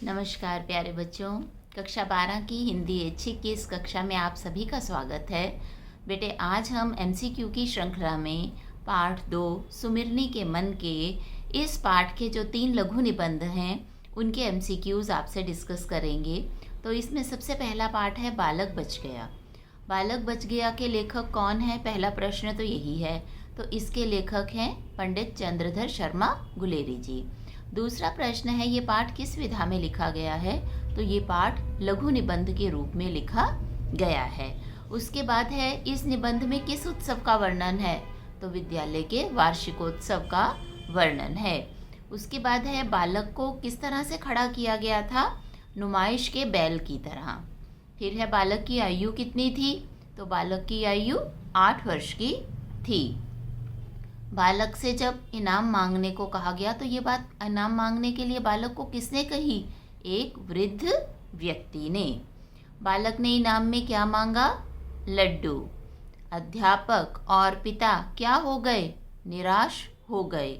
नमस्कार प्यारे बच्चों। कक्षा 12 की हिंदी ऐच्छिक की इस कक्षा में आप सभी का स्वागत है। बेटे, आज हम एमसीक्यू की श्रृंखला में पाठ 2 सुमिरनी के मन के इस पाठ के जो 3 लघु निबंध हैं उनके एमसीक्यूज आपसे डिस्कस करेंगे। तो इसमें सबसे पहला पाठ है बालक बच गया। बालक बच गया के लेखक कौन है? पहला प्रश्न तो यही है। तो इसके लेखक हैं पंडित चंद्रधर शर्मा गुलेरी जी। दूसरा प्रश्न है, ये पाठ किस विधा में लिखा गया है? तो ये पाठ लघु निबंध के रूप में लिखा गया है। उसके बाद है, इस निबंध में किस उत्सव का वर्णन है? तो विद्यालय के वार्षिकोत्सव का वर्णन है। उसके बाद है, बालक को किस तरह से खड़ा किया गया था? नुमाइश के बैल की तरह। फिर है, बालक की आयु कितनी थी? तो बालक की आयु 8 वर्ष की थी। बालक से जब इनाम मांगने को कहा गया तो ये बात इनाम मांगने के लिए बालक को किसने कही? एक वृद्ध व्यक्ति ने। बालक ने इनाम में क्या मांगा? लड्डू। अध्यापक और पिता क्या हो गए? निराश हो गए।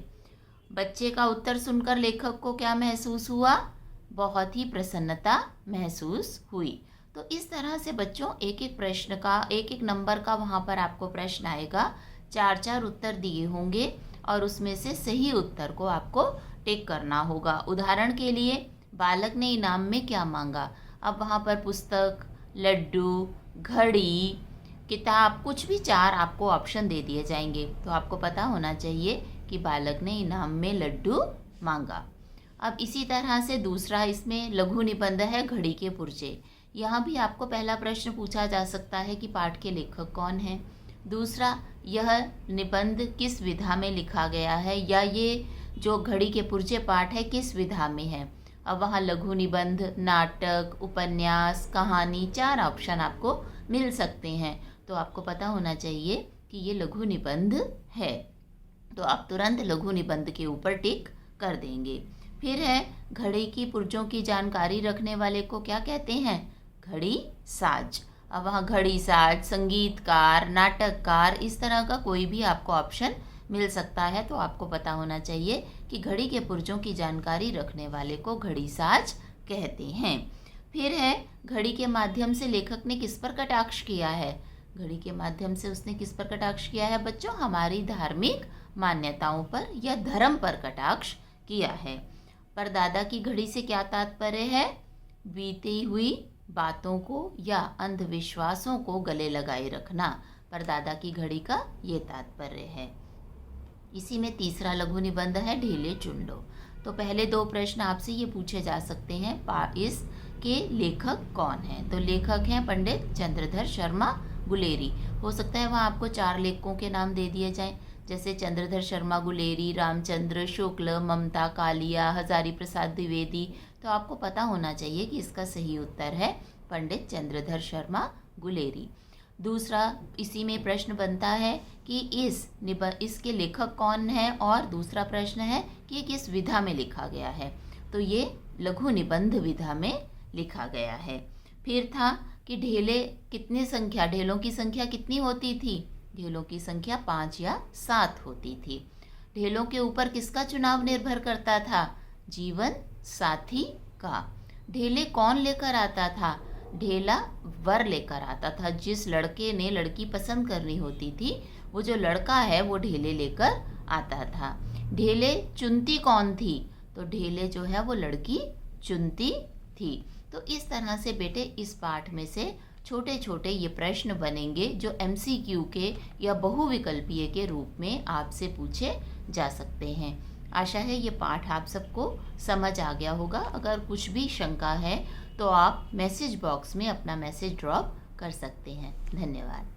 बच्चे का उत्तर सुनकर लेखक को क्या महसूस हुआ? बहुत ही प्रसन्नता महसूस हुई। तो इस तरह से बच्चों एक एक प्रश्न का एक एक नंबर का वहाँ पर आपको प्रश्न आएगा। 4 उत्तर दिए होंगे और उसमें से सही उत्तर को आपको टिक करना होगा। उदाहरण के लिए, बालक ने इनाम में क्या मांगा? अब वहाँ पर पुस्तक, लड्डू, घड़ी, किताब, कुछ भी 4 आपको ऑप्शन दे दिए जाएंगे। तो आपको पता होना चाहिए कि बालक ने इनाम में लड्डू मांगा। अब इसी तरह से दूसरा इसमें लघु निबंध है घड़ी के पुर्जे। यहाँ भी आपको पहला प्रश्न पूछा जा सकता है कि पाठ के लेखक कौन है। दूसरा, यह निबंध किस विधा में लिखा गया है, या ये जो घड़ी के पुर्जे पाठ है किस विधा में है। अब वहाँ लघु निबंध, नाटक, उपन्यास, कहानी, 4 ऑप्शन आपको मिल सकते हैं। तो आपको पता होना चाहिए कि ये लघु निबंध है। तो आप तुरंत लघु निबंध के ऊपर टिक कर देंगे। फिर है, घड़ी की पुर्जों की जानकारी रखने वाले को क्या कहते हैं? घड़ी साज। अब वहाँ घड़ी साज, संगीतकार, नाटककार, इस तरह का कोई भी आपको ऑप्शन मिल सकता है। तो आपको पता होना चाहिए कि घड़ी के पुर्जों की जानकारी रखने वाले को घड़ी साज कहते हैं। फिर है, घड़ी के माध्यम से लेखक ने किस पर कटाक्ष किया है? घड़ी के माध्यम से उसने किस पर कटाक्ष किया है बच्चों? हमारी धार्मिक मान्यताओं पर या धर्म पर कटाक्ष किया है। परदादा की घड़ी से क्या तात्पर्य है? बीती हुई बातों को या अंधविश्वासों को गले लगाए रखना, परदादा की घड़ी का ये तात्पर्य है। इसी में तीसरा लघु निबंध है ढेले चुन लो। तो पहले 2 प्रश्न आपसे ये पूछे जा सकते हैं, इसके लेखक कौन है? तो लेखक हैं पंडित चंद्रधर शर्मा गुलेरी। हो सकता है वहाँ आपको 4 लेखकों के नाम दे दिए जाएं, जैसे चंद्रधर शर्मा गुलेरी, रामचंद्र शुक्ल, ममता कालिया, हजारी प्रसाद द्विवेदी। तो आपको पता होना चाहिए कि इसका सही उत्तर है पंडित चंद्रधर शर्मा गुलेरी। दूसरा, इसी में प्रश्न बनता है कि इसके लेखक कौन है, और दूसरा प्रश्न है कि ये किस विधा में लिखा गया है। तो ये लघु निबंध विधा में लिखा गया है। फिर था कि ढेलों की संख्या कितनी होती थी? ढेलों की संख्या 5 या 7 होती थी। ढेलों के ऊपर किसका चुनाव निर्भर करता था? जीवन साथी का। ढेले कौन लेकर आता था? ढेला वर लेकर आता था। जिस लड़के ने लड़की पसंद करनी होती थी, वो जो लड़का है वो ढेले लेकर आता था। ढेले चुनती कौन थी? तो ढेले जो है वो लड़की चुनती थी। तो इस तरह से बेटे इस पाठ में से छोटे छोटे ये प्रश्न बनेंगे जो एमसीक्यू के या बहुविकल्पीय के रूप में आपसे पूछे जा सकते हैं। आशा है ये पाठ आप सबको समझ आ गया होगा। अगर कुछ भी शंका है तो आप मैसेज बॉक्स में अपना मैसेज ड्रॉप कर सकते हैं। धन्यवाद।